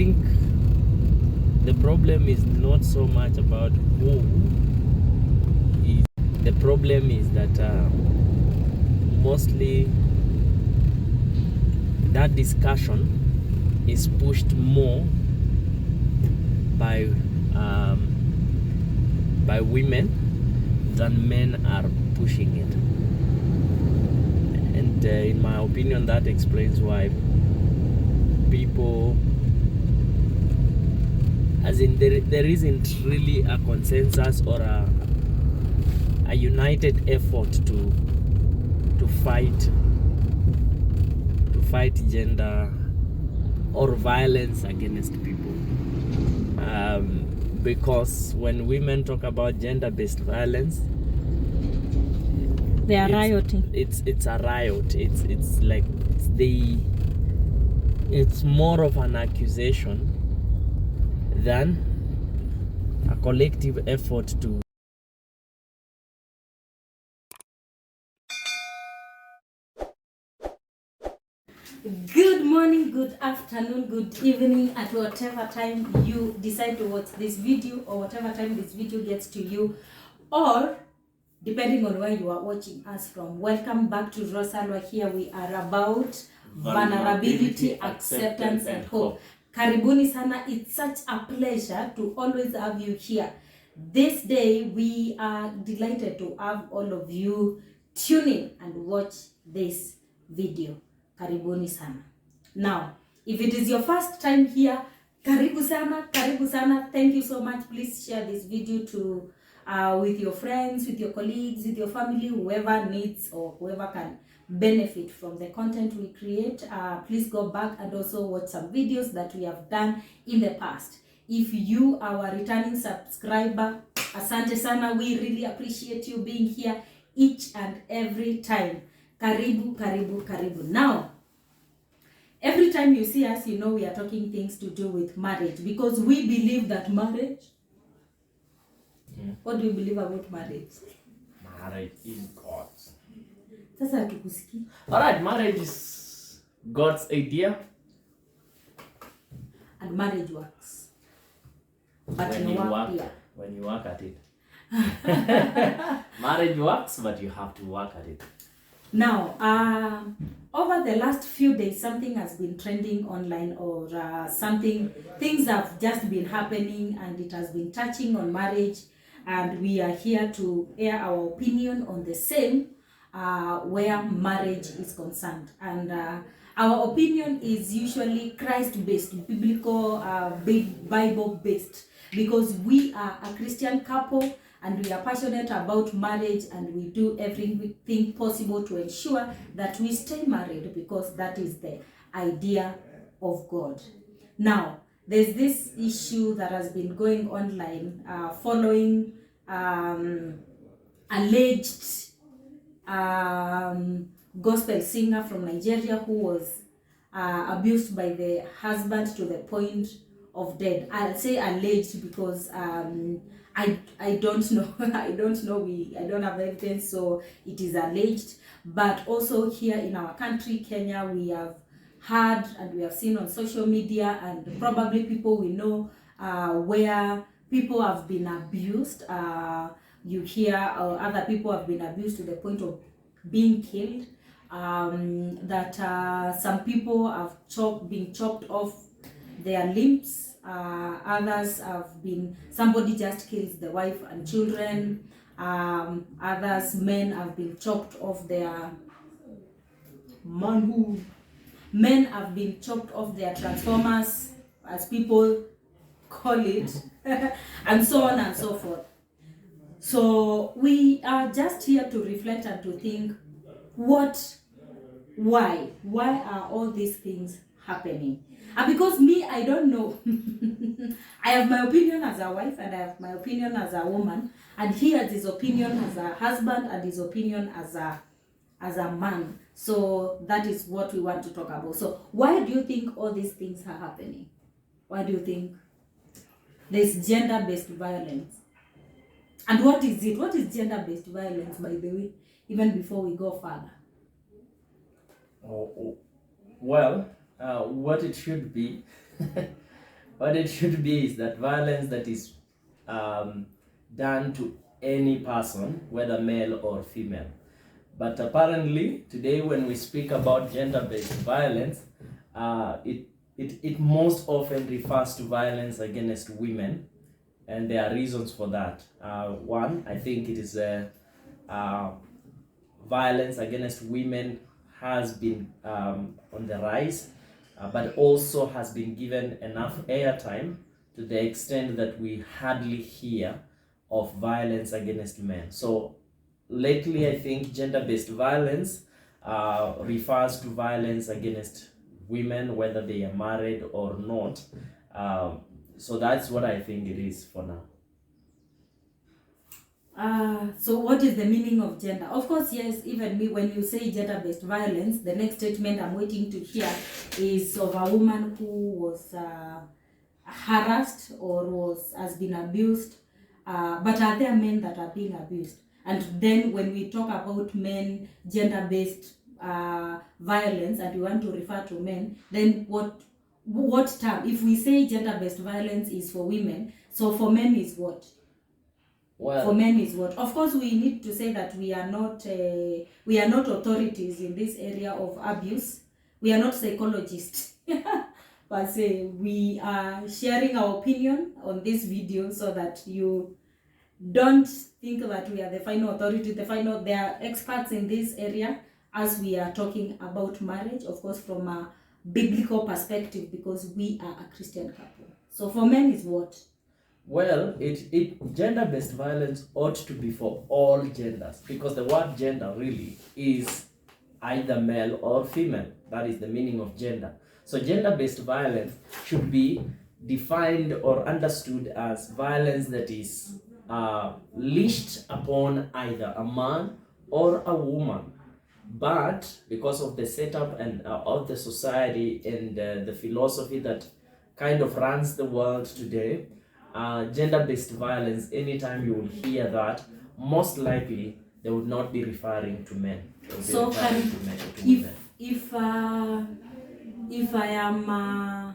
think the problem is not so much about who is. The problem is that mostly that discussion is pushed more by women than men are pushing it. And in my opinion, that explains why people, as in there isn't really a consensus or a united effort to fight gender or violence against people, because when women talk about gender-based violence, they are rioting. It's a riot. It's like it's more of an accusation than a collective effort to. Good morning, good afternoon, good evening, at whatever time you decide to watch this video, or whatever time this video gets to you, or depending on where you are watching us from. Welcome back to Tsalwas. Here we are about vulnerability, acceptance and hope. Karibuni sana. It's such a pleasure to always have you here. This day we are delighted to have all of you tune in and watch this video. Karibuni sana. Now, if it is your first time here, karibu sana, karibu sana. Thank you so much. Please share this video to with your friends, with your colleagues, with your family, whoever needs or whoever can benefit from the content we create. Please go back and also watch some videos that we have done in the past. If you are a returning subscriber, asante sana. We really appreciate you being here each and every time. Karibu, karibu, karibu. Now, every time you see us, you know we are talking things to do with marriage, because we believe that marriage. What do you believe about marriage? Marriage is God's. Sasa hatukusikii. Alright, marriage is God's idea. And marriage works. But When you work at it. Marriage works, but you have to work at it. Now, over the last few days, something has been trending online, or things have just been happening, and it has been touching on marriage, and we are here to air our opinion on the same, where marriage is concerned. And our opinion is usually Christ-based, biblical, Bible-based, because we are a Christian couple, and we are passionate about marriage, and we do everything possible to ensure that we stay married, because that is the idea of God. Now, there's this issue that has been going online following alleged gospel singer from Nigeria who was abused by the husband to the point of death. I'll say alleged because I don't know. I don't know. I don't have evidence, so it is alleged. But also here in our country, Kenya, we have heard and we have seen on social media, and probably people we know, where people have been abused. You hear other people have been abused to the point of being killed. That some people have been chopped off their limbs. Others have been, somebody just kills the wife and children. Others, men have been chopped off their manhood. Men have been chopped off their transformers, as people call it, and so on and so forth. So we are just here to reflect and to think, why are all these things happening? And because me, I don't know. I have my opinion as a wife, and I have my opinion as a woman, and he has his opinion as a husband, and his opinion as a man. So that is what we want to talk about. So why do you think all these things are happening? Why do you think there's gender-based violence? And what is it? What is gender-based violence, by the way, even before we go further? Well, what it should be What it should be is that violence that is done to any person, whether male or female. But apparently, today when we speak about gender-based violence, it most often refers to violence against women, and there are reasons for that. One, I think it is violence against women has been on the rise, but also has been given enough airtime to the extent that we hardly hear of violence against men. So lately, I think gender-based violence refers to violence against women, whether they are married or not. So that's what I think it is for now. So what is the meaning of gender? Of course, yes, even me, when you say gender-based violence, the next statement I'm waiting to hear is of a woman who was harassed or has been abused. But are there men that are being abused? And then when we talk about men, gender-based violence, and we want to refer to men, then what term? If we say gender-based violence is for women, so for men is what? Well, for men is what? Of course, we need to say that we are not authorities in this area of abuse. We are not psychologists. But we are sharing our opinion on this video so that you don't think that we are the final authority. They are experts in this area as we are talking about marriage, of course, from a biblical perspective, because we are a Christian couple. So for men is what? Well, gender-based violence ought to be for all genders, because the word gender really is either male or female. That is the meaning of gender. So gender-based violence should be defined or understood as violence that is leashed upon either a man or a woman. But because of the setup and of the society and the philosophy that kind of runs the world today, gender-based violence, anytime you will hear that, most likely they would not be referring to men. So if I am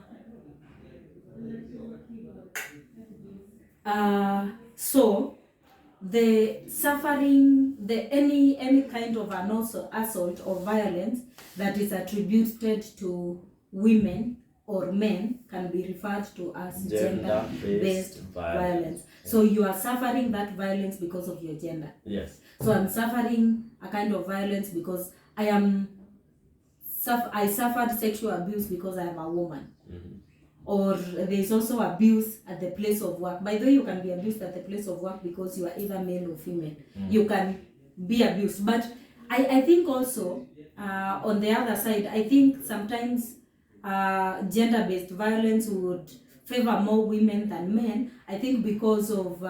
so the suffering, any kind of an assault or violence that is attributed to women or men can be referred to as gender-based violence. So you are suffering that violence because of your gender. Yes. So I'm suffering a kind of violence because I suffered sexual abuse because I am a woman. Mm-hmm. Or there's also abuse at the place of work. By the way, you can be abused at the place of work because you are either male or female. You can be abused. But I think also, on the other side, I think sometimes gender-based violence would favor more women than men. I think because of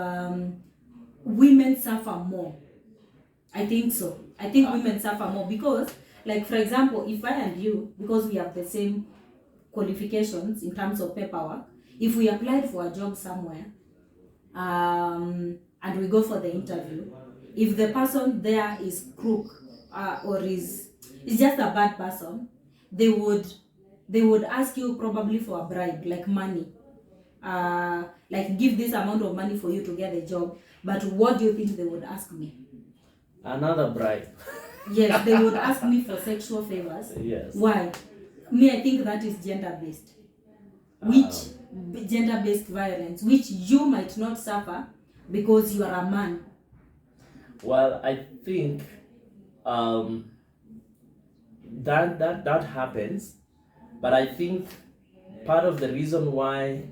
women suffer more. I think so. I think women suffer more because, like, for example, if I and you, because we have the same qualifications in terms of paperwork, if we applied for a job somewhere and we go for the interview, if the person there is crook or is just a bad person, they would ask you probably for a bribe, like money, like give this amount of money for you to get the job. But what do you think they would ask me? Another bribe. Yes, they would ask me for sexual favors. Yes. Why? Me, I think that is gender-based. Which gender-based violence, which you might not suffer because you are a man. Well, I think that happens, but I think part of the reason why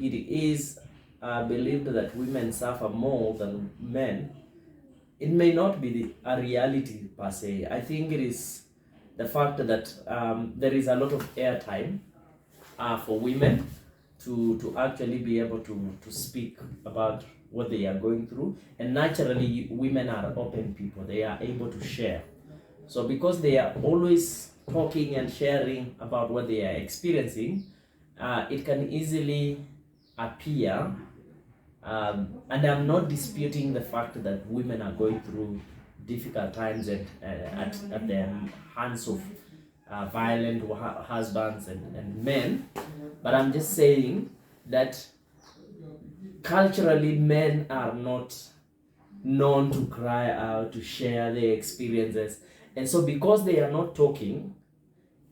it is believed that women suffer more than men, it may not be a reality per se. I think it is the fact that there is a lot of airtime for women to actually be able to speak about what they are going through, and naturally women are open people. They are able to share. So because they are always talking and sharing about what they are experiencing, it can easily appear, and I'm not disputing the fact that women are going through difficult times at the hands of violent husbands and men, but I'm just saying that culturally men are not known to cry out, to share their experiences. And so because they are not talking,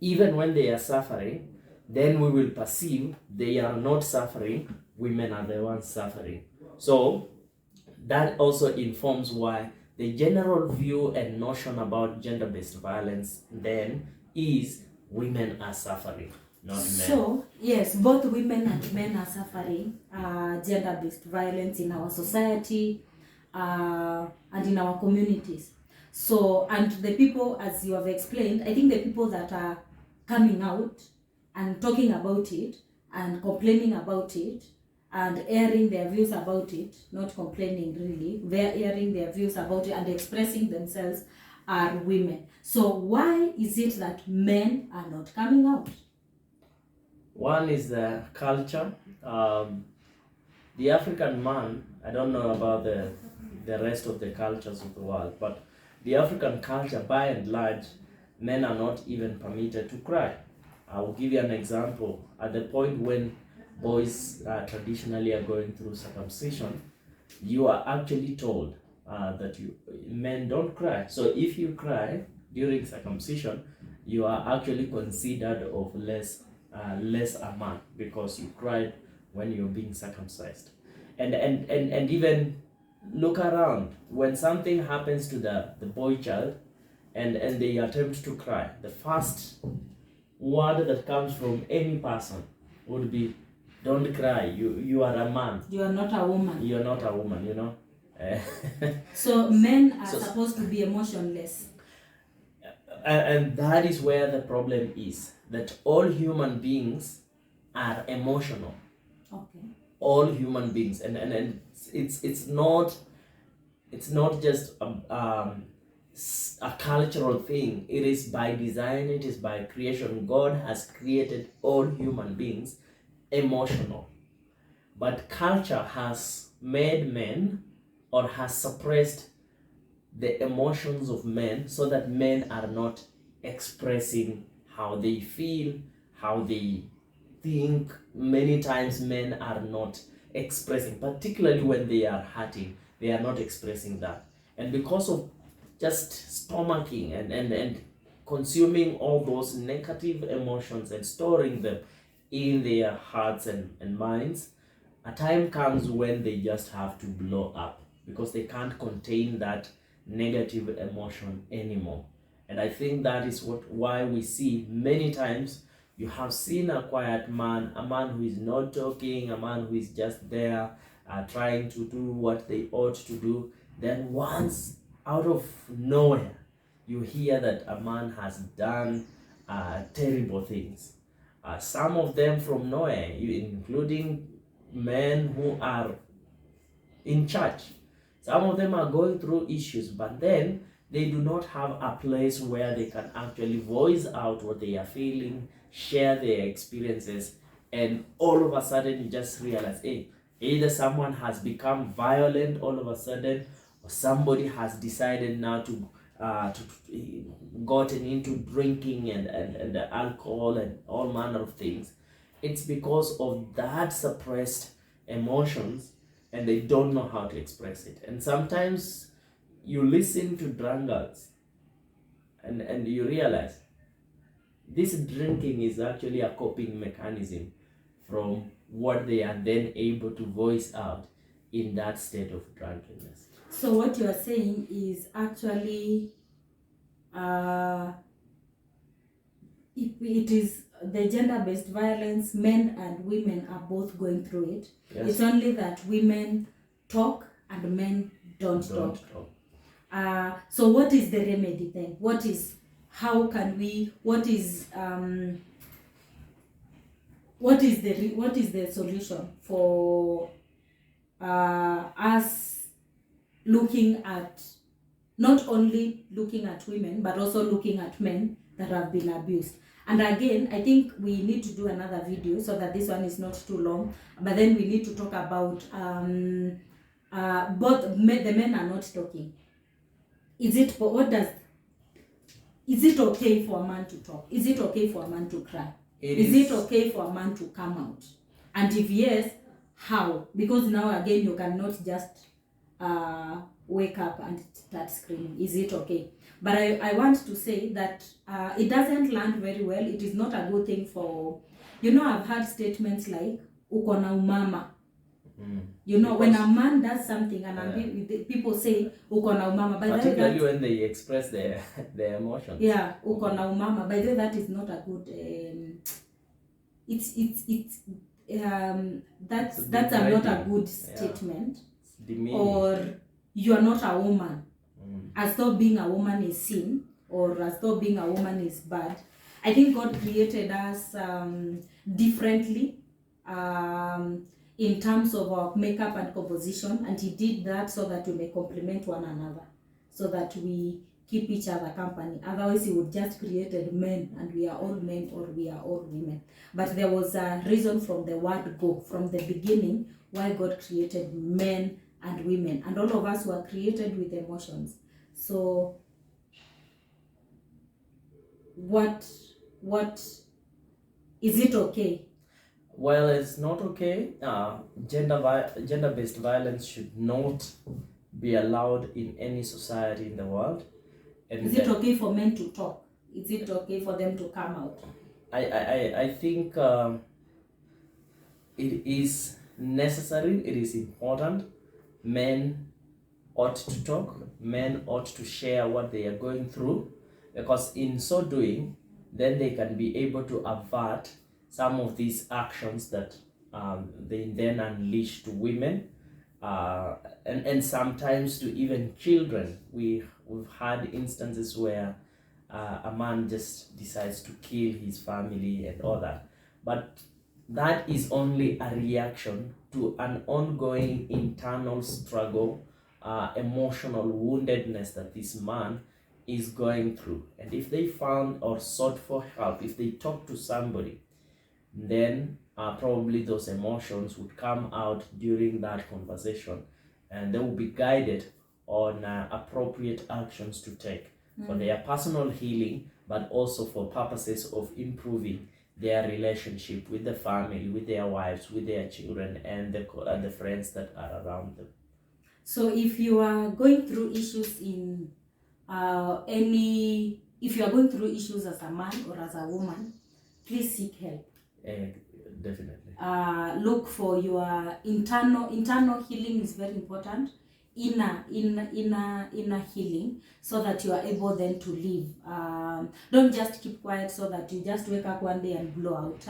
even when they are suffering, then we will perceive they are not suffering, women are the ones suffering. So that also informs why the general view and notion about gender-based violence then is women are suffering, not men. So, yes, both women and men are suffering gender-based violence in our society and in our communities. So, and the people, as you have explained, I think the people that are coming out and talking about it and complaining about it and airing their views about it, not complaining really, they're airing their views about it and expressing themselves are women. So why is it that men are not coming out? One is the culture. The African man, I don't know about the rest of the cultures of the world, but the African culture, by and large, men are not even permitted to cry. I will give you an example. At the point when boys traditionally are going through circumcision, you are actually told that men don't cry. So if you cry during circumcision, you are actually considered of less a man because you cried when you're being circumcised. And even look around, when something happens to the boy child and they attempt to cry, the first word that comes from any person would be, don't cry, you are a man. You are not a woman. You're not a woman, you know. So men are supposed to be emotionless. And that is where the problem is, that all human beings are emotional. Okay. All human beings, and it's not just a cultural thing. It is by design, it is by creation. God has created all human beings emotional, but culture has made men, or has suppressed the emotions of men, so that men are not expressing how they feel, how they think. Many times men are not expressing, particularly when they are hurting, they are not expressing that. And because of just stomaching and consuming all those negative emotions and storing them in their hearts and minds, a time comes when they just have to blow up because they can't contain that negative emotion anymore. And I think that is why we see many times you have seen a quiet man, a man who is not talking, a man who is just there trying to do what they ought to do. Then once, out of nowhere, you hear that a man has done terrible things. Some of them from nowhere, including men who are in church. Some of them are going through issues, but then they do not have a place where they can actually voice out what they are feeling, share their experiences, and all of a sudden you just realize, hey, either someone has become violent all of a sudden, or somebody has decided now to gotten into drinking and alcohol and all manner of things. It's because of that suppressed emotions, and they don't know how to express it. And sometimes you listen to drunkards and you realize this drinking is actually a coping mechanism from what they are then able to voice out in that state of drunkenness. So what you are saying is actually it is the gender-based violence, men and women are both going through it. Yes. It's only that women talk and men don't talk. So what is the remedy then? What is the solution for us looking at, not only looking at women, but also looking at men that have been abused? And again, I think we need to do another video so that this one is not too long. But then we need to talk about the men are not talking. Is it okay for a man to talk? Is it okay for a man to cry? Is it okay for a man to come out? And if yes, how? Because now again you cannot just wake up and start screaming. Is it okay? But I want to say that it doesn't land very well. It is not a good thing for, you know, I've heard statements like uko na umama. You know, because when a man does something and people say uko na umama, by particularly that, when they express their emotions. Yeah, uko na umama. By the way, that is not a good. That's not a good statement. Or you are not a woman, as though being a woman is sin, or as though being a woman is bad. I think God created us differently in terms of our makeup and composition, and He did that so that we may complement one another, so that we keep each other company. Otherwise He would just created men, and we are all men or we are all women. But there was a reason from the word go, from the beginning, why God created men and women, and all of us were created with emotions. So what is it okay? Well, it's not okay. Gender-based violence should not be allowed in any society in the world. And is it okay for men to talk? Is it okay for them to come out? I think it is necessary, it is important. Men ought to talk, men ought to share what they are going through, because in so doing, then they can be able to avert some of these actions that they then unleash to women, and sometimes to even children. We've had instances where a man just decides to kill his family and all that, but that is only a reaction to an ongoing internal struggle, emotional woundedness that this man is going through. And if they found or sought for help, if they talk to somebody, then probably those emotions would come out during that conversation, and they will be guided on appropriate actions to take for their personal healing, but also for purposes of improving their relationship with the family, with their wives, with their children, and the friends that are around them. So if you are going through issues in if you are going through issues as a man or as a woman, please seek help. Definitely. Look for your internal healing is very important. Inner healing, so that you are able then to live. Don't just keep quiet so that you just wake up one day and blow out,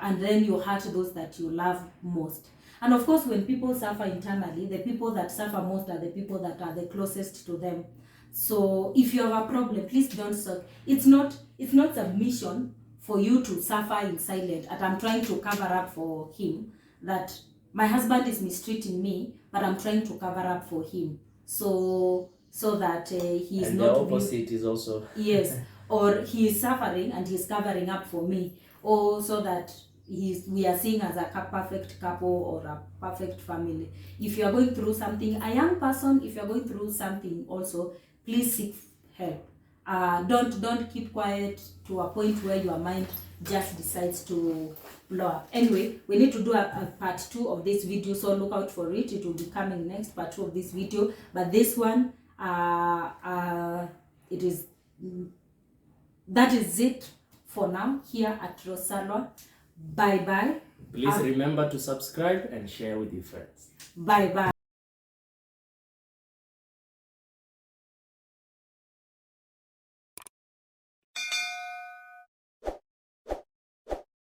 and then you hurt those that you love most. And of course, when people suffer internally, the people that suffer most are the people that are the closest to them. So if you have a problem, please don't suck. It's not submission for you to suffer in silence. And I'm trying to cover up for him that my husband is mistreating me, but I'm trying to cover up for him, so that he is and not. The opposite is also yes, or he is suffering and he's covering up for me, or so that we are seeing as a perfect couple or a perfect family. If you are going through something, a young person, if you are going through something also, please seek help. Don't keep quiet to a point where your mind just decides to blow up. Anyway, we need to do a part 2 of this video, so look out for it. It will be coming next, part 2 of this video. But this one, that is it for now here at Tsalwas. Bye bye. Please remember to subscribe and share with your friends. Bye bye.